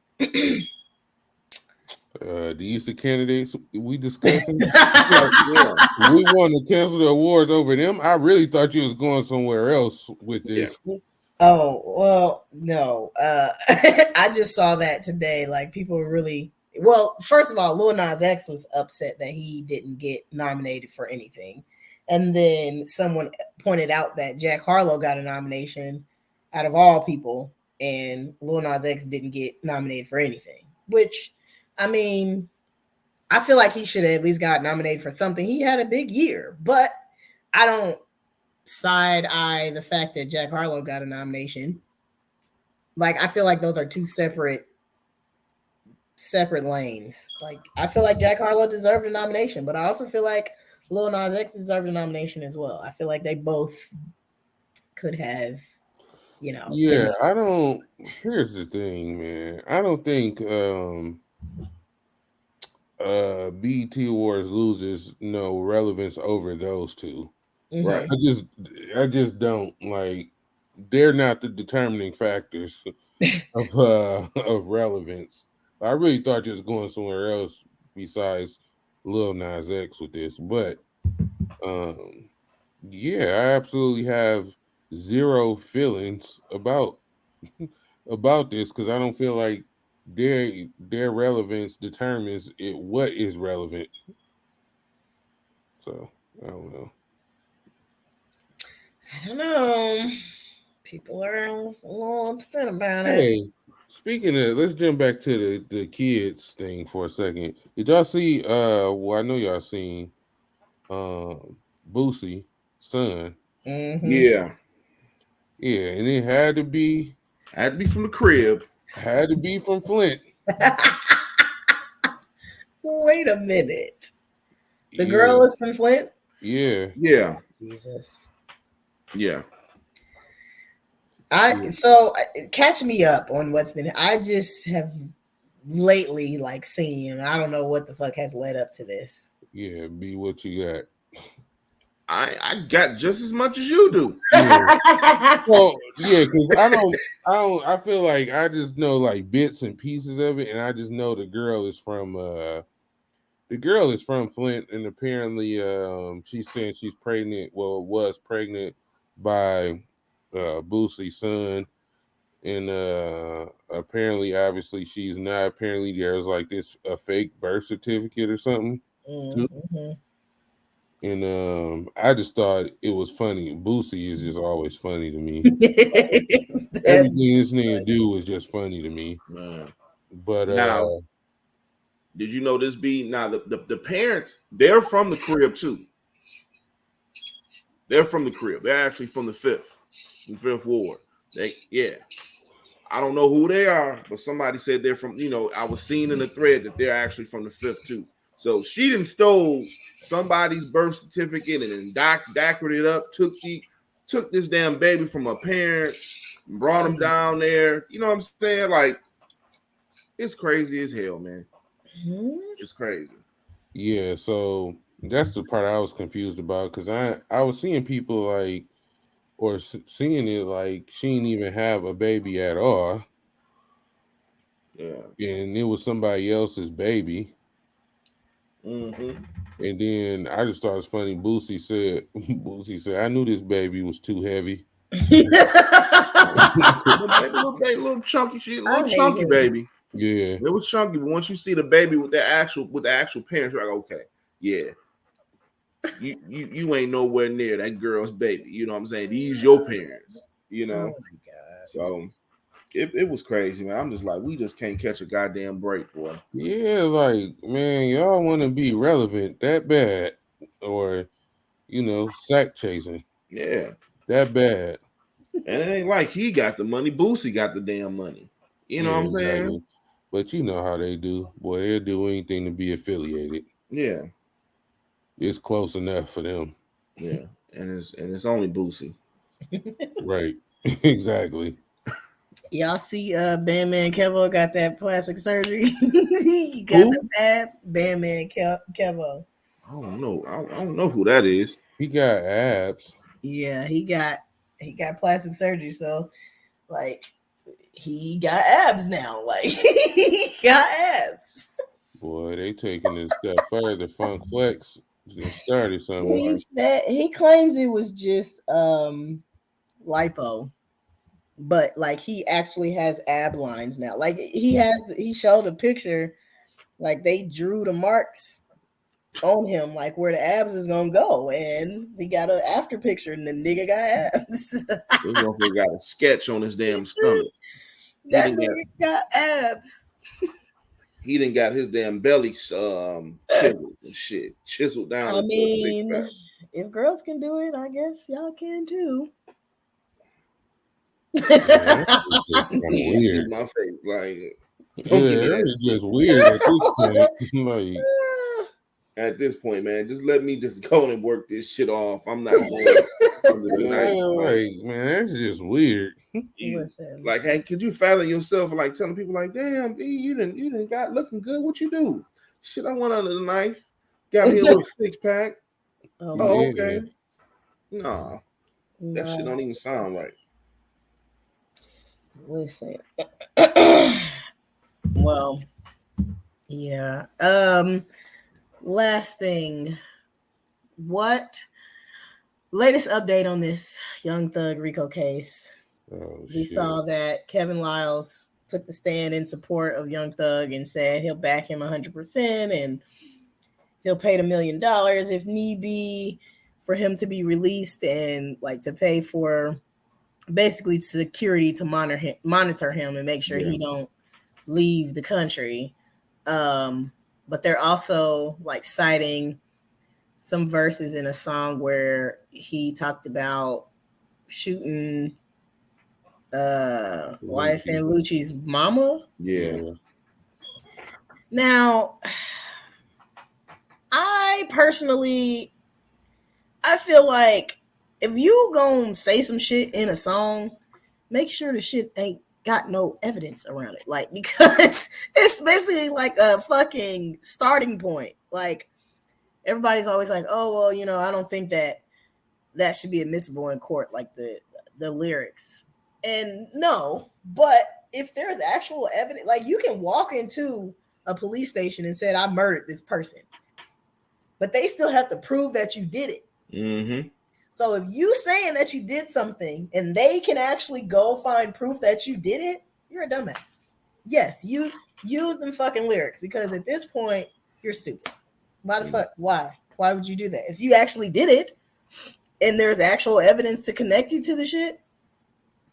Speaker 3: These the candidates we discussing.
Speaker 1: yeah,
Speaker 3: We want to cancel the awards over them. I really thought you was going somewhere else with
Speaker 1: yeah.
Speaker 3: this.
Speaker 2: Oh, well, no. I just saw that today. Like, people were really. Well, first of all, Lil Nas X was upset that he didn't get nominated for anything. And then someone pointed out that Jack Harlow got a nomination out of all people, and Lil Nas X didn't get nominated for anything. Which, I mean, I feel like he should have at least got nominated for something. He had a big year, but I don't side eye the fact that Jack Harlow got a nomination. Like, I feel like those are two separate lanes. Like, I feel like Jack Harlow deserved a nomination, but I also feel like Lil Nas X deserved a nomination as well. I feel like they both could have,
Speaker 3: Yeah, I don't. Here's the thing, man. I don't think BET Awards loses no relevance over those two.
Speaker 1: Right.
Speaker 3: I just don't like. They're not the determining factors of relevance. I really thought you was going somewhere else besides Lil Nas X with this, but yeah, I absolutely have zero feelings about this because I don't feel like their relevance determines what is relevant. So I don't know.
Speaker 2: I don't know. People are a little upset about it.
Speaker 3: Hey, speaking of, let's jump back to the kids thing for a second. Did y'all see? Well, I know y'all seen Boosie son.
Speaker 2: Mm-hmm.
Speaker 1: Yeah.
Speaker 3: Yeah, and it had to be
Speaker 1: from the crib.
Speaker 3: Had to be from Flint.
Speaker 2: Wait a minute. The girl is from Flint?
Speaker 3: Yeah.
Speaker 1: Yeah.
Speaker 2: Jesus.
Speaker 1: Yeah.
Speaker 2: So catch me up on what's been. I just have lately seen. I don't know what the fuck has led up to this.
Speaker 3: Yeah, be what you got.
Speaker 1: I got just as much as you do.
Speaker 3: Yeah. Well, yeah, because I feel like I just know like bits and pieces of it, and I just know the girl is from Flint, and apparently she's saying she's pregnant. Well, was pregnant by Boosie's son, and apparently, obviously, she's not. Apparently, there's like this a fake birth certificate or something.
Speaker 2: Mm-hmm.
Speaker 3: And I just thought it was funny. Boosie is just always funny to me. Everything this nigga do is just funny to me.
Speaker 1: Man.
Speaker 3: But
Speaker 1: now, did you know this? Now the parents, they're from the crib too. They're from the crib. They're actually from the fifth ward. I don't know who they are, but somebody said they're from. I was seeing in the thread that they're actually from the fifth too. So she done stole somebody's birth certificate and then dackered it up. Took this damn baby from her parents, and brought them down there. You know what I'm saying? Like, it's crazy as hell, man. It's crazy.
Speaker 3: Yeah, so that's the part I was confused about because I was seeing people like or seeing it like she didn't even have a baby at all.
Speaker 1: Yeah,
Speaker 3: and it was somebody else's baby.
Speaker 1: Mm-hmm.
Speaker 3: And then I just thought it was funny. Boosie said, "I knew this baby was too heavy."
Speaker 1: little chunky, chunky baby.
Speaker 3: Yeah,
Speaker 1: it was chunky. But once you see the baby with the actual parents, you're like, okay, yeah, you ain't nowhere near that girl's baby. You know what I'm saying? These your parents. You know.
Speaker 2: Oh my God.
Speaker 1: So It was crazy, man. I'm just like, we just can't catch a goddamn break, boy.
Speaker 3: Yeah, like man, y'all want to be relevant that bad, or sack chasing
Speaker 1: Yeah.
Speaker 3: that bad.
Speaker 1: And it ain't like he got the money. Boosie got the damn money. You know
Speaker 3: Yeah,
Speaker 1: what I'm saying?
Speaker 3: exactly. But you know how they do, boy. They'll do anything to be affiliated.
Speaker 1: Yeah.
Speaker 3: It's close enough for them.
Speaker 1: Yeah. And it's only Boosie.
Speaker 3: Right. Exactly.
Speaker 2: Y'all see Bandman Kevo got that plastic surgery. He got the
Speaker 1: Who?
Speaker 2: abs. Bandman Kevo.
Speaker 1: I don't know. I don't know who that is.
Speaker 3: He got abs.
Speaker 2: Yeah, he got plastic surgery, so like he got abs now. Like he got abs.
Speaker 3: Boy, they taking it a step further. Funk Flex started something.
Speaker 2: He claims it was just lipo, but like he actually has ab lines now. Like he showed a picture, like they drew the marks on him, like where the abs is gonna go, and he got an after picture, and the nigga got abs.
Speaker 1: This motherfucker got a sketch on his damn stomach.
Speaker 2: That nigga got abs.
Speaker 1: He didn't got his damn belly chiseled and shit. Chiseled down
Speaker 2: I
Speaker 1: into a six
Speaker 2: mean,
Speaker 1: pack.
Speaker 2: if girls can do it, I guess y'all can too.
Speaker 3: Man, that's just kind of
Speaker 1: You see
Speaker 3: weird.
Speaker 1: my face. Like, don't give
Speaker 3: Yeah,
Speaker 1: me that
Speaker 3: that's
Speaker 1: shit.
Speaker 3: just weird at this point. Like,
Speaker 1: At this point, man, just let me just go and work this shit off. I'm not going under the knife.
Speaker 3: yeah,
Speaker 1: Like,
Speaker 3: like man, that's just weird.
Speaker 2: Listen.
Speaker 1: like, hey, could you fathom yourself like telling people like, damn, B, you didn't got looking good. What you do? Shit, I went under the knife. Got me a little six pack. Oh,
Speaker 3: Yeah.
Speaker 1: okay. Nah, that shit
Speaker 2: no,
Speaker 1: don't even sound right.
Speaker 2: listen. Well, yeah. Last thing. What latest update on this Young Thug Rico case?
Speaker 3: Oh
Speaker 2: We
Speaker 3: shit.
Speaker 2: saw that Kevin Lyles took the stand in support of Young Thug and said he'll back him 100% and he'll pay $1 million if need be for him to be released and like to pay for basically security to monitor him and make sure
Speaker 1: Yeah.
Speaker 2: he don't leave the country. But they're also like citing some verses in a song where he talked about shooting wife and Lucci's mama.
Speaker 1: Yeah.
Speaker 2: Now, I feel like if you gonna say some shit in a song, make sure the shit ain't got no evidence around it. Like, because it's basically like a fucking starting point. Like, everybody's always like, oh, well, I don't think that should be admissible in court, like the lyrics. And no, but if there's actual evidence, like you can walk into a police station and say, I murdered this person, but they still have to prove that you did it.
Speaker 1: Mm-hmm.
Speaker 2: So if you saying that you did something and they can actually go find proof that you did it, you're a dumbass. Yes, you use them fucking lyrics because at this point you're stupid. Why the fuck? Why? Why would you do that? If you actually did it and there's actual evidence to connect you to the shit,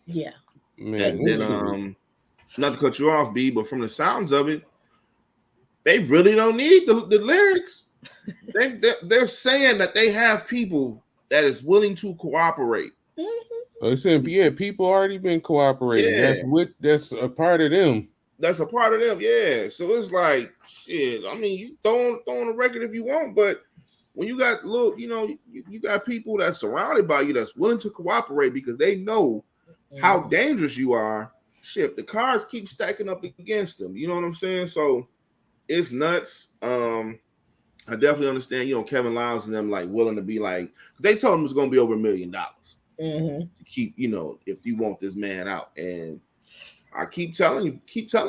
Speaker 2: yeah.
Speaker 3: Man,
Speaker 1: And then not to cut you off, B, but from the sounds of it, they really don't need the lyrics. They're saying that they have people that is willing to cooperate.
Speaker 2: Mm-hmm.
Speaker 3: I said, yeah, people already been cooperating.
Speaker 1: Yeah.
Speaker 3: That's a part of them.
Speaker 1: That's a part of them, yeah. So it's like shit. I mean, you throw on a record if you want, but when you got you got people that's surrounded by you that's willing to cooperate because they know how dangerous you are. Shit, the cards keep stacking up against them. You know what I'm saying? So it's nuts. I definitely understand. Kevin Lyles and them like willing to be like they told him it's going to be over $1 million to keep. If you want this man out, and I keep telling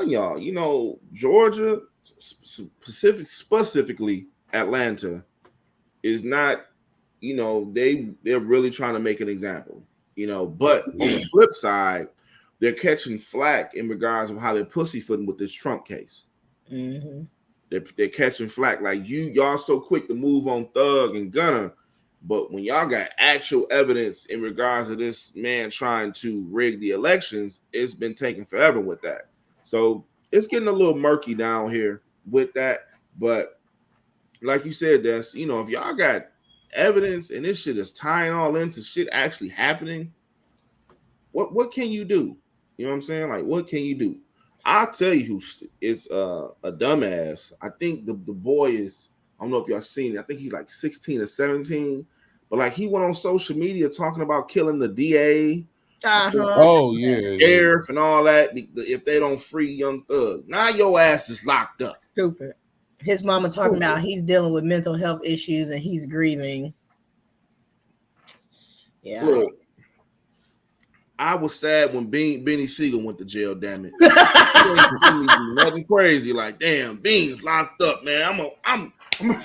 Speaker 1: y'all. Georgia, specifically Atlanta, is not. They're really trying to make an example. But on the flip side, they're catching flack in regards of how they're pussyfooting with this Trump case.
Speaker 2: Mm-hmm.
Speaker 1: They're catching flack like y'all so quick to move on Thug and Gunner, But when y'all got actual evidence in regards to this man trying to rig the elections, it's been taking forever with that. So it's getting a little murky down here with that. But like you said, that's if y'all got evidence and this shit is tying all into shit actually happening, what can you do? You know what I'm saying? Like, what can you do? I'll tell you who is a dumbass. I think the boy is, I don't know if y'all seen it. I think he's like 16 or 17. But like he went on social media talking about killing the DA,
Speaker 3: Oh yeah.
Speaker 1: sheriff, and all that if they don't free Young Thug. Now your ass is locked up.
Speaker 2: Stupid. His mama talking about he's dealing with mental health issues and he's grieving. Yeah.
Speaker 1: Look, I was sad when Benny Siegel went to jail. Damn it! Nothing crazy. Like, damn, Bean's locked up, man. I'm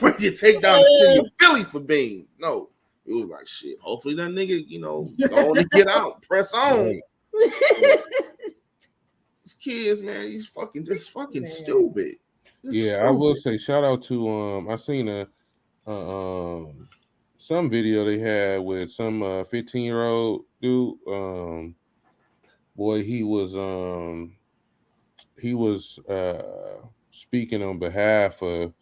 Speaker 1: ready to take down the city of Philly for Bean. No, it was like shit. Hopefully that nigga, go on and get out, press on. These kids, man, he's fucking stupid.
Speaker 3: Stupid. I will say shout out to I seen a some video they had with some 15-year-old dude. Boy, he was speaking on behalf of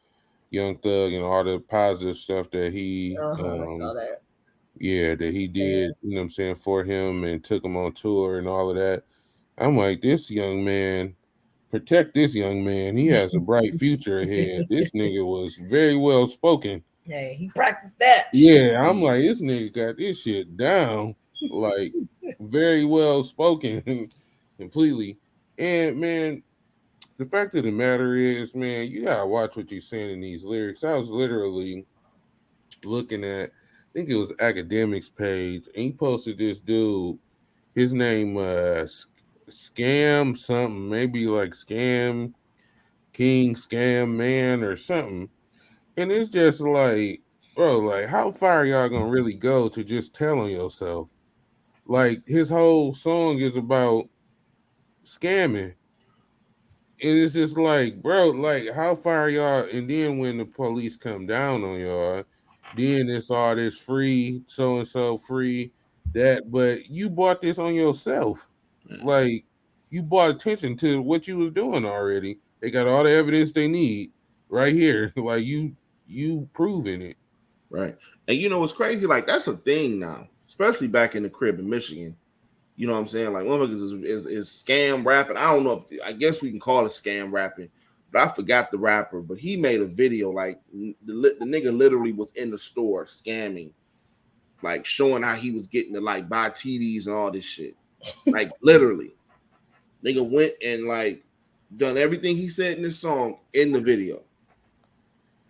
Speaker 3: Young Thug and all the positive stuff that he
Speaker 2: I saw that.
Speaker 3: Yeah, that he did, you know what I'm saying, for him and took him on tour and all of that. I'm like, this young man, protect this young man. He has a bright future ahead. This nigga was very well spoken.
Speaker 2: Hey, he practiced that.
Speaker 3: Yeah, I'm like, this nigga got this shit down. Like, very well spoken completely. And man, the fact of the matter is, man, you gotta watch what you're saying in these lyrics. I was literally looking at, I think it was Academics page, and he posted this dude. His name Scam something, maybe like Scam King, Scam Man, or something. And it's just like, bro, like how far y'all gonna really go to just tell on yourself? Like his whole song is about scamming. And it's just like, bro, like how far y'all? And then when the police come down on y'all, then it's all this free, so and so free that. But you bought this on yourself, like you bought attention to what you was doing already. They got all the evidence they need right here, like you proving it.
Speaker 1: Right. And what's crazy? Like that's a thing now, especially back in the crib in Michigan. You know what I'm saying? Like motherfuckers is scam rapping. I don't know. I guess we can call it scam rapping, but I forgot the rapper. But he made a video like the nigga literally was in the store scamming, like showing how he was getting to like buy TVs and all this shit. Like literally, nigga went and like done everything he said in this song in the video.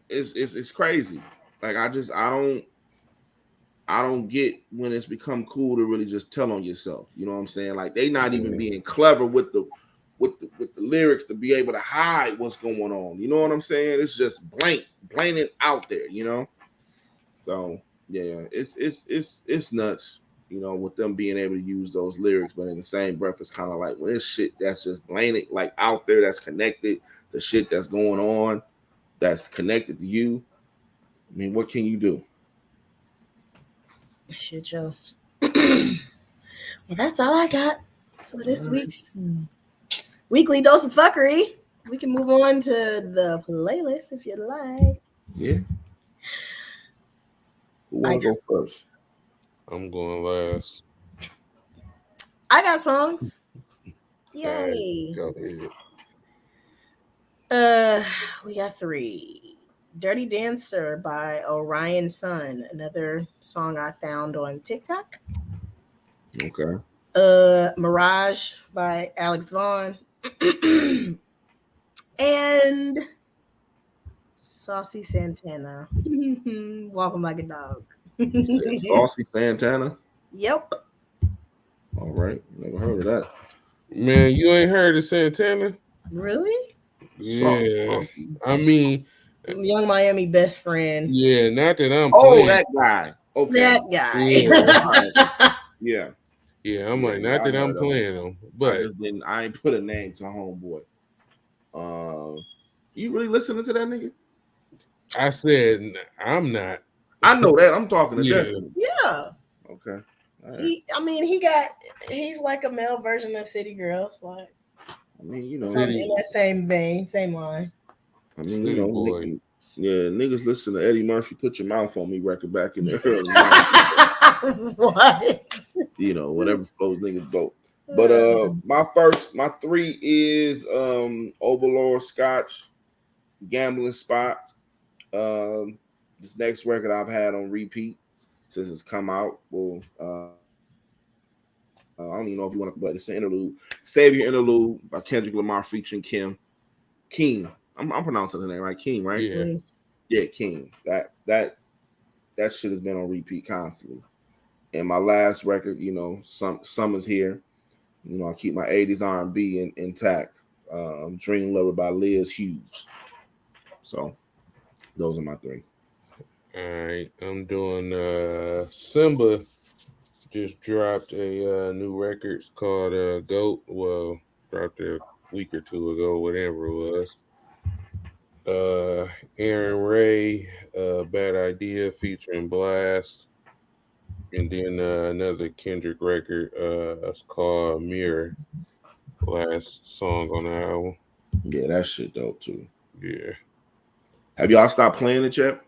Speaker 1: It's crazy. Like I don't get when it's become cool to really just tell on yourself. You know what I'm saying? Like they not even being clever with the lyrics to be able to hide what's going on. You know what I'm saying? It's just blatant out there. So yeah, it's nuts. With them being able to use those lyrics, but in the same breath, it's kind of like when it's shit that's just blatant, like out there, that's connected to shit that's going on, that's connected to you. I mean, what can you do?
Speaker 2: Shit, Joe. Well, that's all I got for this week's weekly dose of fuckery. We can move on to the playlist if you'd like.
Speaker 1: Yeah. Who want to go first?
Speaker 3: I'm going last.
Speaker 2: I got songs. Yay.
Speaker 3: Go ahead.
Speaker 2: We got 3. Dirty Dancer by Orion Sun, another song I found on TikTok.
Speaker 1: Okay.
Speaker 2: Mirage by Alex Vaughn. And Saucy Santana. Walking Like a Dog.
Speaker 1: Saucy Santana?
Speaker 2: Yep.
Speaker 1: All right. Never heard of that.
Speaker 3: Man, you ain't heard of Santana?
Speaker 2: Really?
Speaker 3: Yeah. I mean,
Speaker 2: Young Miami best friend.
Speaker 3: Yeah, not that I'm
Speaker 1: playing. That guy. Okay.
Speaker 2: That guy.
Speaker 1: Yeah.
Speaker 3: Yeah, I'm like, not that I'm playing him, but
Speaker 1: I ain't put a name to homeboy. You really listening to that nigga?
Speaker 3: I said I'm not.
Speaker 1: I know that. I'm talking to
Speaker 3: Yeah.
Speaker 1: Destiny.
Speaker 2: Yeah.
Speaker 1: Okay. All right.
Speaker 2: He's like a male version of City Girls. Like
Speaker 1: I mean,
Speaker 2: it's in
Speaker 3: City,
Speaker 2: that same vein, same line.
Speaker 1: I mean,
Speaker 3: City Boy.
Speaker 1: yeah, niggas listen to Eddie Murphy "Put Your Mouth on Me" record back in the early '90s.
Speaker 2: What?
Speaker 1: Whatever flows niggas boat. But my three is Overlord Scotch, Gambling Spot. This next record I've had on repeat since it's come out. Well, I don't even know if you want to, but it's an interlude. Savior Interlude by Kendrick Lamar featuring King. I'm pronouncing the name right, King, right?
Speaker 3: Yeah.
Speaker 1: Yeah, King. That shit has been on repeat constantly. And my last record, Summer's Here. I keep my '80s R&B intact. Dream Lover by Liz Hughes. So those are my three.
Speaker 3: All right. I'm doing Simba just dropped a new record. It's called Goat. Well, dropped a week or two ago, whatever it was. Aaron Ray, Bad Idea featuring Blast. And then another Kendrick record. It's called Mirror. Last song on the album.
Speaker 1: Yeah, that shit dope too.
Speaker 3: Yeah.
Speaker 1: Have y'all stopped playing it yet?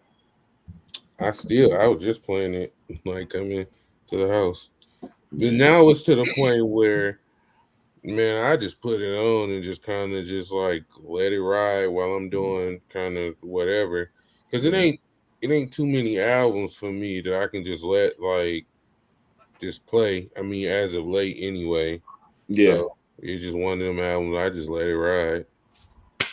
Speaker 3: I was just playing it like coming to the house. But now it's to the point where, man, I just put it on and just kind of just like let it ride while I'm doing kind of whatever. Because it ain't too many albums for me that I can just let like just play. I mean, as of late anyway.
Speaker 1: Yeah.
Speaker 3: So it's just one of them albums I just let it ride.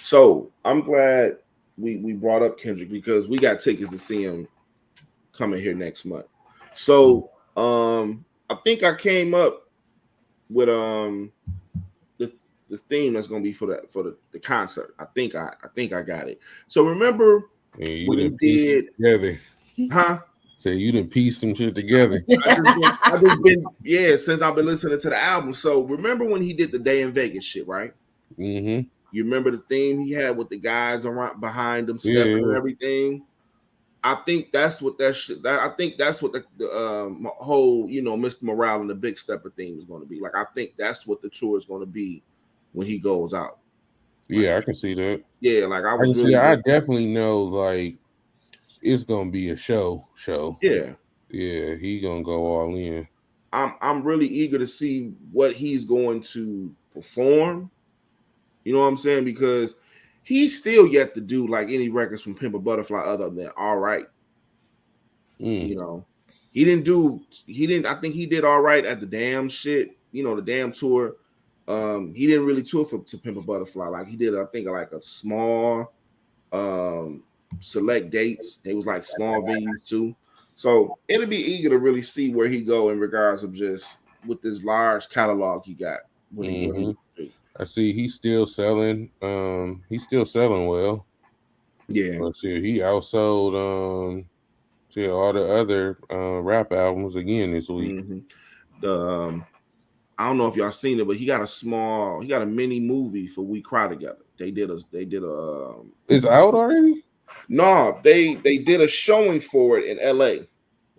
Speaker 1: So I'm glad we brought up Kendrick because we got tickets to see him coming here next month. So I think I came up with the theme that's gonna be for the concert. I think I got it. So remember
Speaker 3: You
Speaker 1: when he
Speaker 3: done piece
Speaker 1: did,
Speaker 3: it together.
Speaker 1: huh?
Speaker 3: Say you done piece some shit together.
Speaker 1: I just been since I've been listening to the album. So remember when he did the Day in Vegas shit, right?
Speaker 3: Mm-hmm.
Speaker 1: You remember the theme he had with the guys around behind him stepping
Speaker 3: Yeah.
Speaker 1: and everything. I think that's what I think that's what the whole Mr. Morale and the Big Stepper theme is going to be. Like I think that's what the tour is going to be when he goes out.
Speaker 3: Yeah, I can see that.
Speaker 1: Yeah, like I
Speaker 3: I
Speaker 1: was
Speaker 3: can see
Speaker 1: really
Speaker 3: that. I definitely know like it's gonna be a show.
Speaker 1: Yeah.
Speaker 3: Yeah, he gonna go all in.
Speaker 1: I'm really eager to see what he's going to perform. You know what I'm saying? Because he's still yet to do like any records from Pimp a Butterfly other than All Right. He didn't I think he did all right at the damn shit, the damn tour. He didn't really tour to Pimp a Butterfly. Like he did, I think, like a small select dates. It was like small venues too. So it'll be eager to really see where he go in regards of just with this large catalog he got. What he do.
Speaker 3: I see he's still selling. He's still selling well.
Speaker 1: Yeah.
Speaker 3: Let's see, he outsold all the other rap albums again this week.
Speaker 1: The I don't know if y'all seen it, but he got a mini movie for We Cry Together. They did a
Speaker 3: It's out already?
Speaker 1: No, they did a showing for it in LA.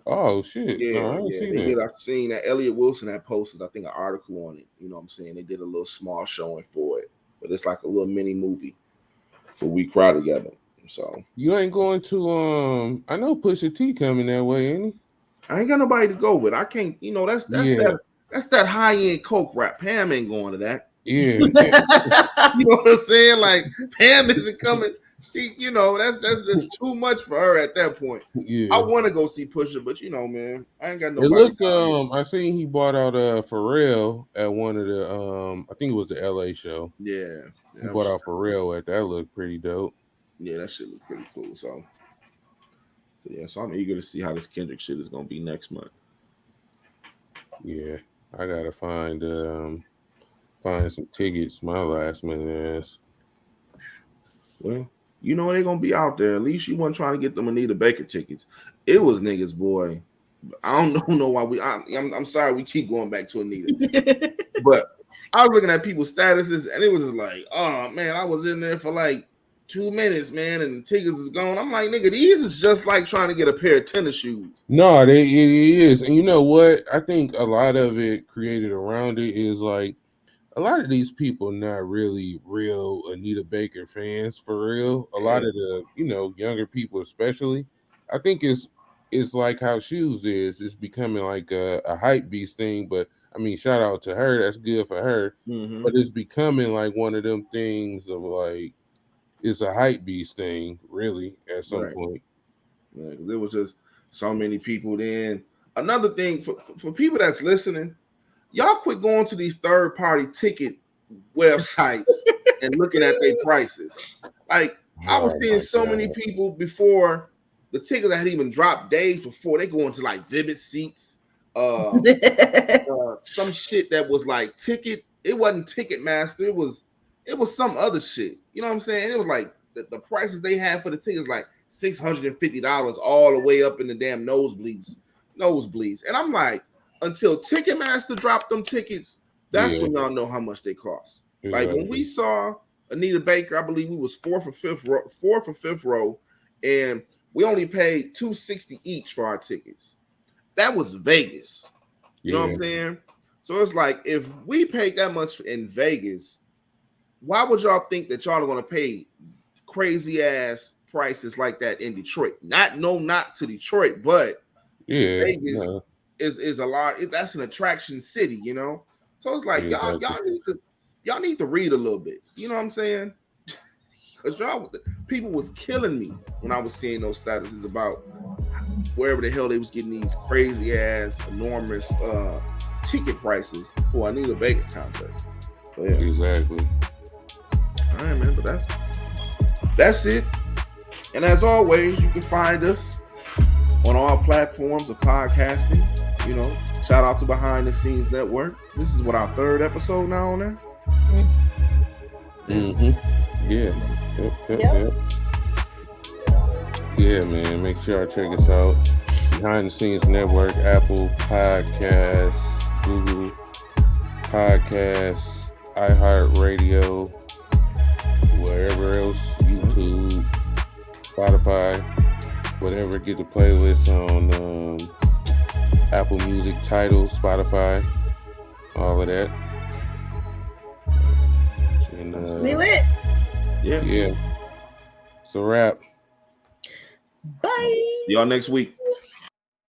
Speaker 3: Oh shit.
Speaker 1: Yeah,
Speaker 3: I ain't seen
Speaker 1: they
Speaker 3: that.
Speaker 1: did. I've seen that Elliot Wilson had posted, I think, an article on it. You know what I'm saying? They did a little small showing for it, but it's like a little mini movie for We Cry Together. So
Speaker 3: you ain't going to I know Pusha T coming that way, ain't he?
Speaker 1: I ain't got nobody to go with. I can't, that's that high end coke rap. Pam ain't going to that.
Speaker 3: Yeah.
Speaker 1: You know what I'm saying? Like Pam isn't coming. She, that's just too much for her at that point.
Speaker 3: Yeah.
Speaker 1: I want to go see Pusha, but man, I ain't got
Speaker 3: It
Speaker 1: nobody.
Speaker 3: looked I seen he bought out Pharrell at one of the I think it was the LA show.
Speaker 1: Yeah.
Speaker 3: He bought out Pharrell at that. Looked pretty dope.
Speaker 1: Yeah, that shit looked pretty cool. So I'm eager to see how this Kendrick shit is gonna be next month.
Speaker 3: Yeah. I gotta find some tickets, my last minute ass.
Speaker 1: Well, they're gonna be out there. At least you weren't trying to get them Anita Baker tickets. It was niggas, boy. I don't know why I'm sorry we keep going back to Anita. But I was looking at people's statuses and it was just like, oh man, I was in there for like 2 minutes, man, and the tickets is gone. I'm like, nigga, these is just like trying to get a pair of tennis shoes.
Speaker 3: No, it is. And you know what? I think a lot of it created around it is like a lot of these people not really real Anita Baker fans for real. A lot of the, younger people especially. I think it's like how shoes is. It's becoming like a hype beast thing. But I mean, shout out to her. That's good for her.
Speaker 1: Mm-hmm.
Speaker 3: But it's becoming like one of them things of like it's a hype beast thing, really, at some point.
Speaker 1: Yeah, there was just so many people then. Another thing for people that's listening, y'all quit going to these third-party ticket websites and looking at their prices. Like, I was seeing so many people before the tickets had even dropped days before. They go into like Vivid Seats, some shit that was like ticket. It wasn't Ticketmaster. It was some other shit. You know what I'm saying? It was like the prices they had for the tickets like $650 all the way up in the damn nosebleeds. And I'm like, until Ticketmaster dropped them tickets, that's when y'all know how much they cost. Exactly. Like when we saw Anita Baker, I believe we was fourth or fifth row, and we only paid $260 each for our tickets. That was Vegas. You know what I'm saying? So it's like, if we paid that much in Vegas, why would y'all think that y'all are going to pay crazy ass prices like that in Detroit? Not to Detroit, but Vegas is a lot. That's an attraction city, you know. So it's like y'all need to read a little bit. You know what I'm saying? Because people was killing me when I was seeing those statuses about wherever the hell they was getting these crazy ass enormous ticket prices for Anita Baker concert. So, yeah.
Speaker 3: Exactly.
Speaker 1: All right, man, but that's it. And as always, you can find us on all platforms of podcasting. You know, shout out to Behind the Scenes Network. This is our third episode now on there.
Speaker 3: Mm-hmm. Yeah. Yep. Yeah, man. Make sure y'all check us out. Behind the Scenes Network, Apple Podcasts, Google Podcasts, iHeartRadio, wherever else, YouTube, Spotify, whatever. Get the playlist on Apple Music, Tidal, Spotify, all of that. And,
Speaker 2: we lit.
Speaker 1: Yeah.
Speaker 3: It's a wrap.
Speaker 2: Bye.
Speaker 1: See y'all next week.